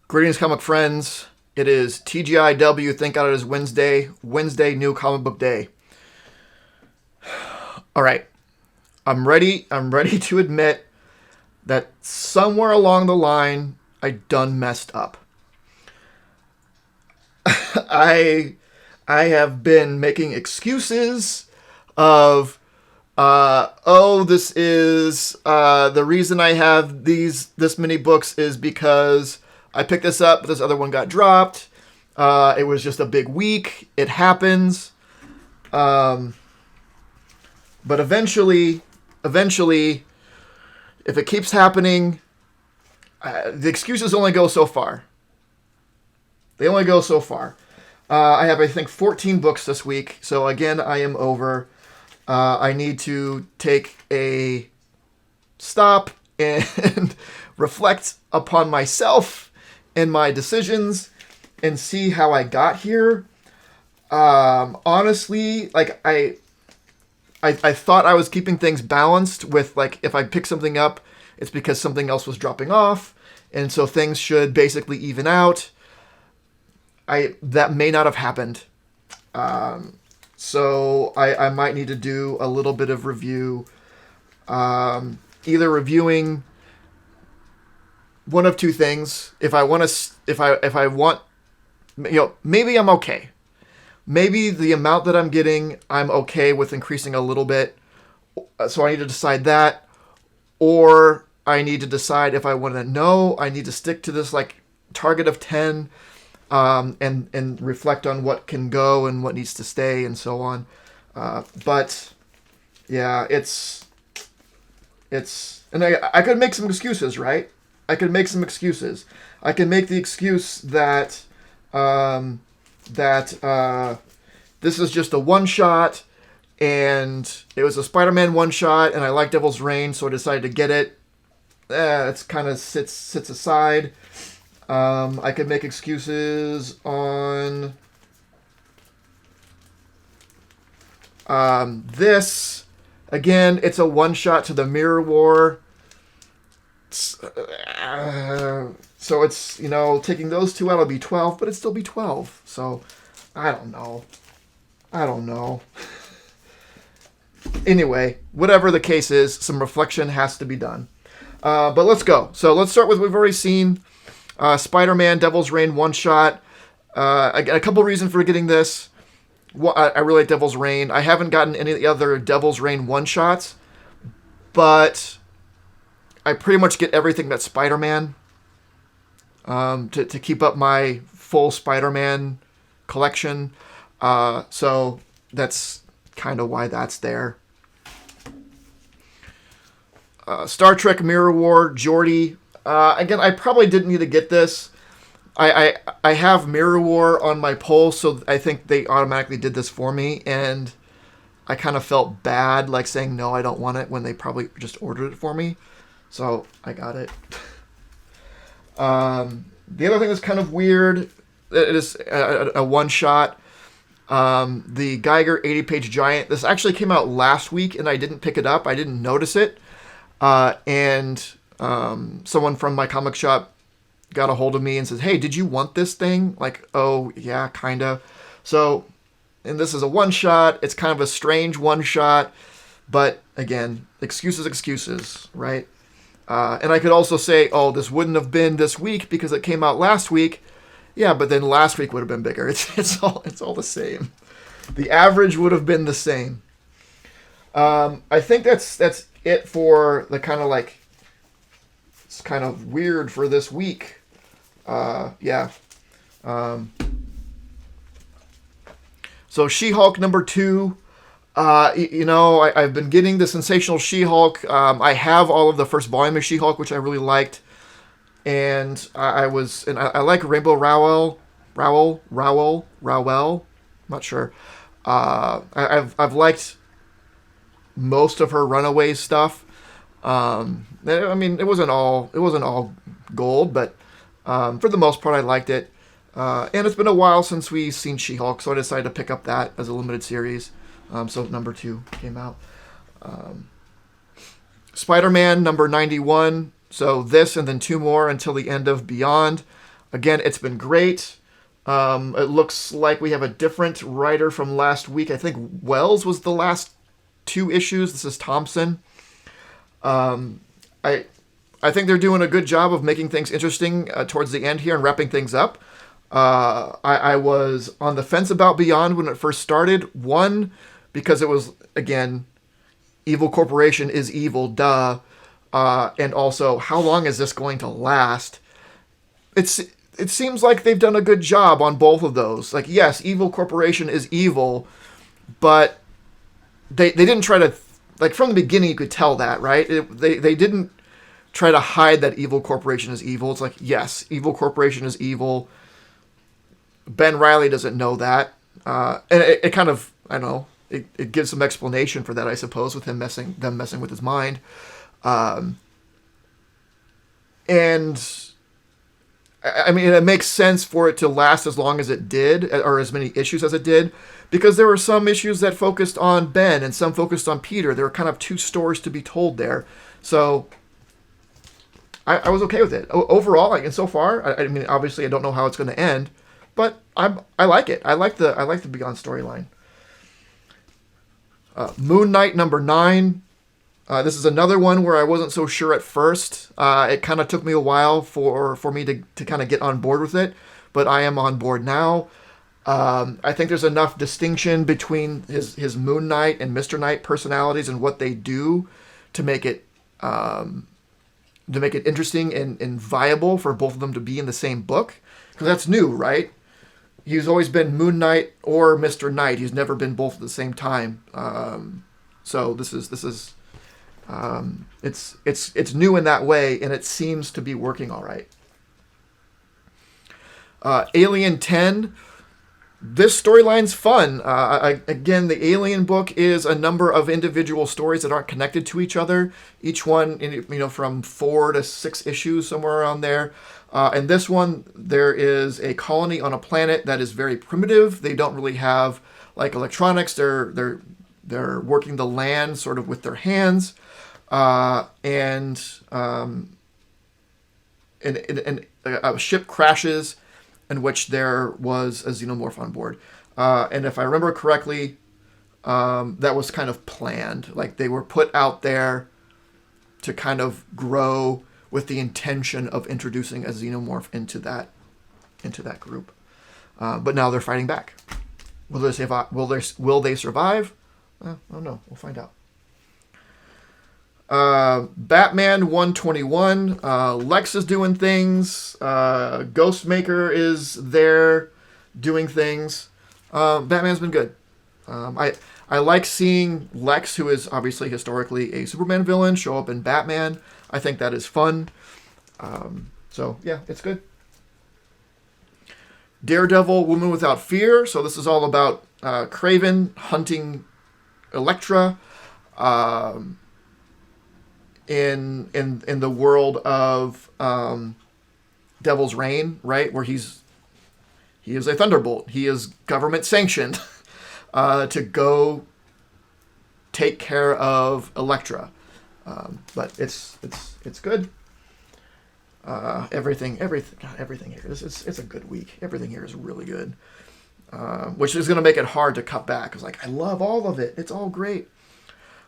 Greetings, comic friends. It is TGIW. Thank God it is Wednesday. Wednesday, new comic book day. All right. I'm ready. I'm ready to admit that somewhere along the line, I done messed up. I have been making excuses of, this is the reason I have this many books is because I picked this up, but this other one got dropped. It was just a big week. It happens. But eventually, if it keeps happening, the excuses only go so far. They only go so far. I have, I think, 14 books this week. So again, I am over. I need to take a stop and reflect upon myself and my decisions and see how I got here. Honestly, like I thought I was keeping things balanced with, like, if I pick something up, it's because something else was dropping off. And so things should basically even out. That may not have happened. So I might need to do a little bit of review. Either reviewing one of two things. If I want, maybe I'm okay. Maybe the amount that I'm getting, I'm okay with increasing a little bit. So I need to decide that. Or I need to decide if I want to know, I need to stick to this like target of 10, and reflect on what can go and what needs to stay and so on. But yeah, it's, and I could make some excuses, right? I could make some excuses. I can make the excuse that this is just a one-shot, and it was a SpiderMan one-shot, and I like Devil's Reign, so I decided to get it. It's kind of sits aside. I could make excuses on this. Again, it's a one-shot to the Mirror War. So it's, taking those two out, it'll be 12, but it'd still be 12. So, I don't know. Anyway, whatever the case is, some reflection has to be done. But let's go. So let's start with, we've already seen SpiderMan, Devil's Reign, one-shot. A couple reasons for getting this. I really like Devil's Reign. I haven't gotten any of the other Devil's Reign one-shots, but I pretty much get everything that's Spider-Man to keep up my full Spider-Man collection. So that's kind of why that's there. Star Trek Mirror War, Geordi. Again, I probably didn't need to get this. I have Mirror War on my poll, so I think they automatically did this for me, and I kind of felt bad, like saying, no, I don't want it, when they probably just ordered it for me. So I got it. The other thing that's kind of weird, it is a one-shot. The Geiger 80-page giant. This actually came out last week, and I didn't pick it up. I didn't notice it. And someone from my comic shop got a hold of me and says, hey, did you want this thing? Like, oh, yeah, kind of. So, and this is a one-shot. It's kind of a strange one-shot. But, again, excuses, right? And I could also say, oh, this wouldn't have been this week because it came out last week. Yeah, but then last week would have been bigger. It's all the same. The average would have been the same. I think that's it for the kind of like, it's kind of weird for this week. Yeah. So She-Hulk number 2. I've been getting the Sensational She-Hulk. I have all of the first volume of She-Hulk, which I really liked. And I like Rainbow Rowell. Not sure. I've liked most of her Runaways stuff. I mean, it wasn't all gold, but for the most part, I liked it. And it's been a while since we've seen She-Hulk, so I decided to pick up that as a limited series. So number 2 came out. Spider-Man number 91. So this and then 2 more until the end of Beyond. Again, it's been great. It looks like we have a different writer from last week. I think Wells was the last 2 issues. This is Thompson. I think they're doing a good job of making things interesting towards the end here and wrapping things up. I was on the fence about Beyond when it first started. One, because it was, again, Evil Corporation is evil, duh. And also, how long is this going to last? It seems like they've done a good job on both of those. Like, yes, Evil Corporation is evil, but they didn't try to, like, from the beginning you could tell that, right? They didn't try to hide that Evil Corporation is evil. It's like, yes, Evil Corporation is evil. Ben Reilly doesn't know that. And it kind of, I don't know, it gives some explanation for that, I suppose, with them messing with his mind. And I mean, it makes sense for it to last as long as it did, or as many issues as it did, because there were some issues that focused on Ben and some focused on Peter. There were kind of 2 stories to be told there. So I was okay with it. Overall, like, and so far, I mean, obviously I don't know how it's going to end, but I like it. I like the Beyond storyline. Moon Knight number 9. This is another one where I wasn't so sure at first. It kind of took me a while for me to kind of get on board with it, but I am on board now. I think there's enough distinction between his Moon Knight and Mr. Knight personalities and what they do to make it interesting and viable for both of them to be in the same book. Because that's new, right? He's always been Moon Knight or Mr. Knight. He's never been both at the same time. So this is it's new in that way, and it seems to be working all right. Alien 10. This storyline's fun. Again, the Alien book is a number of individual stories that aren't connected to each other. Each one, from 4 to 6 issues, somewhere around there. And this one, there is a colony on a planet that is very primitive. They don't really have like electronics. They're working the land sort of with their hands. And a ship crashes in which there was a xenomorph on board. And if I remember correctly, that was kind of planned. Like, they were put out there to kind of grow with the intention of introducing a xenomorph into that group. But now they're fighting back. Will they survive? I don't know. We'll find out. Batman 121. Lex is doing things. Ghostmaker is there doing things. Batman's been good. I like seeing Lex, who is obviously historically a Superman villain, show up in Batman. I think that is fun. So yeah, it's good. Daredevil, Woman Without Fear. So this is all about Kraven hunting Elektra. In the world of Devil's Reign, right, where he is a Thunderbolt. He is government sanctioned to go take care of Elektra. But it's good. Everything here. It's a good week. Everything here is really good. Which is going to make it hard to cut back. Because I love all of it. It's all great.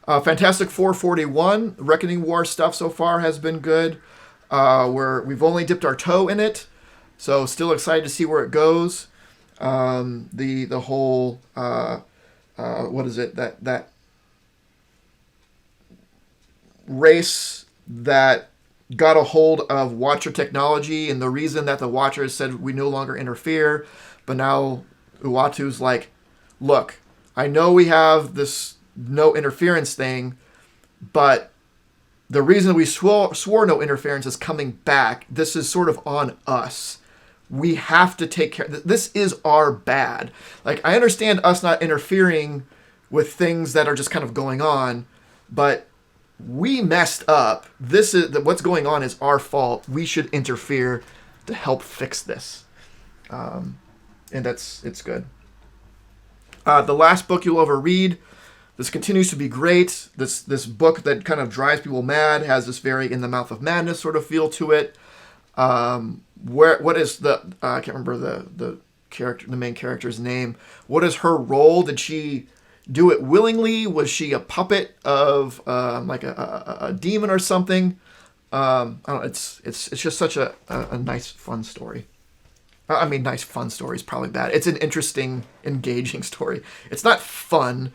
Fantastic 441, Reckoning War stuff so far has been good. We've only dipped our toe in it, so still excited to see where it goes. The whole what is it, that race that got a hold of Watcher technology, and the reason that the Watchers said we no longer interfere, but now Uatu's like, look, I know we have this no interference thing, but the reason we swore no interference is coming back. This is sort of on us. We have to take care. This is our bad. Like, I understand us not interfering with things that are just kind of going on, but we messed up. This is what's going on is our fault. We should interfere to help fix this. And it's good. The last book you'll ever read. This continues to be great. This book that kind of drives people mad has this very in the mouth of madness sort of feel to it. what is the I can't remember the main character's name. What is her role? Did she do it willingly? Was she a puppet of like a demon or something? I don't know, it's just such a nice fun story. I mean, nice fun story is probably bad. It's an interesting, engaging story. It's not fun.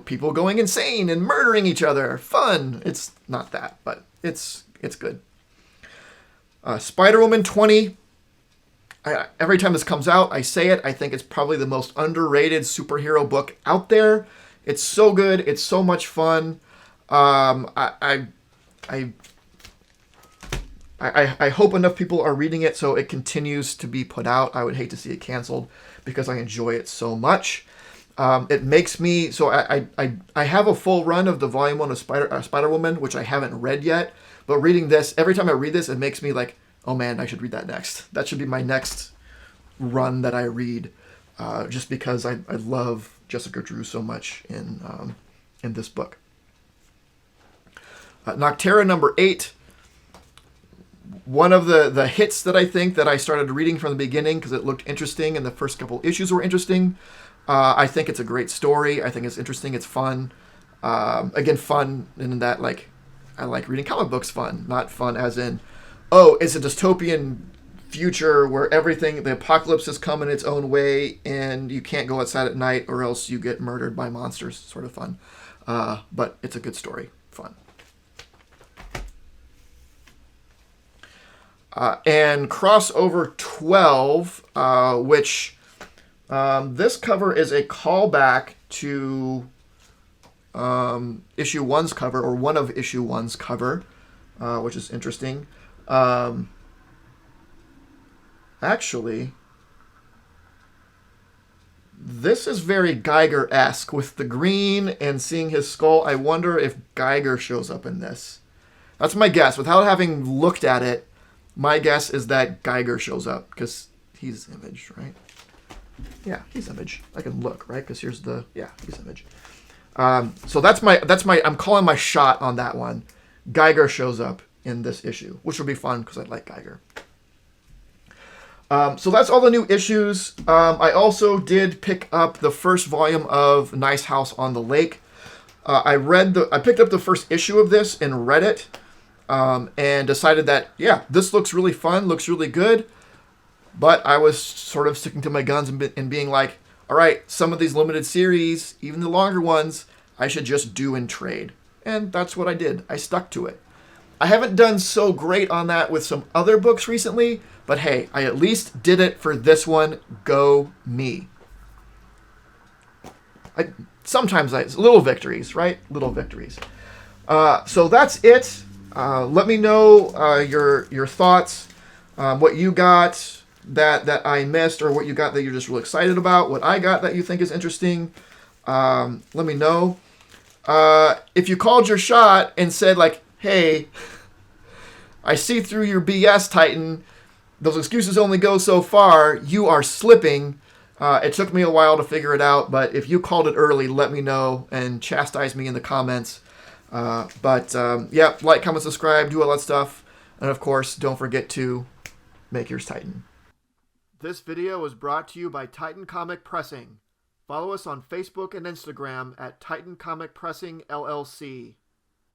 People going insane and murdering each other. Fun. It's not that, but it's good. Spider-Woman 20. Every time this comes out, I say it. I think it's probably the most underrated superhero book out there. It's so good. It's so much fun. I hope enough people are reading it so it continues to be put out. I would hate to see it canceled because I enjoy it so much. It makes me so I have a full run of the volume 1 of Spider-Woman, which I haven't read yet. But reading this, every time I read this, it makes me like, oh man, I should read that next. That should be my next run that I read, just because I love Jessica Drew so much in this book. Nocturne number 8. One of the hits that I think that I started reading from the beginning because it looked interesting and the first couple issues were interesting. I think it's a great story. I think it's interesting. It's fun. Again, fun in that, like, I like reading comic books fun. Not fun as in, oh, it's a dystopian future where the apocalypse has come in its own way and you can't go outside at night or else you get murdered by monsters. Sort of fun. But it's a good story. Fun. And Crossover 12, which this cover is a callback to issue 1's cover, or one of issue 1's cover, which is interesting. Actually, this is very Geiger-esque with the green and seeing his skull. I wonder if Geiger shows up in this. That's my guess. Without having looked at it, my guess is that Geiger shows up because he's Image, right? Yeah, he's Image. I can look, right? Because here's he's Image. So that's my I'm calling my shot on that one. Geiger shows up in this issue, which will be fun because I like Geiger. So that's all the new issues. I also did pick up the first volume of Nice House on the Lake. I picked up the first issue of this and read it, and decided that this looks really fun, looks really good. But I was sort of sticking to my guns and being like, all right, some of these limited series, even the longer ones, I should just do in trade. And that's what I did. I stuck to it. I haven't done so great on that with some other books recently, but hey, I at least did it for this one. Go me. Sometimes little victories, right? Little victories. So that's it. Let me know your thoughts, what you got that I missed, or what you got that you're just really excited about, what I got that you think is interesting. Let me know. If you called your shot and said, like, hey, I see through your BS, Titan. Those excuses only go so far. You are slipping. It took me a while to figure it out, but if you called it early, let me know and chastise me in the comments. Like, comment, subscribe, do all that stuff. And of course, don't forget to make yours Titan. This video was brought to you by Titan Comic Pressing. Follow us on Facebook and Instagram at Titan Comic Pressing LLC.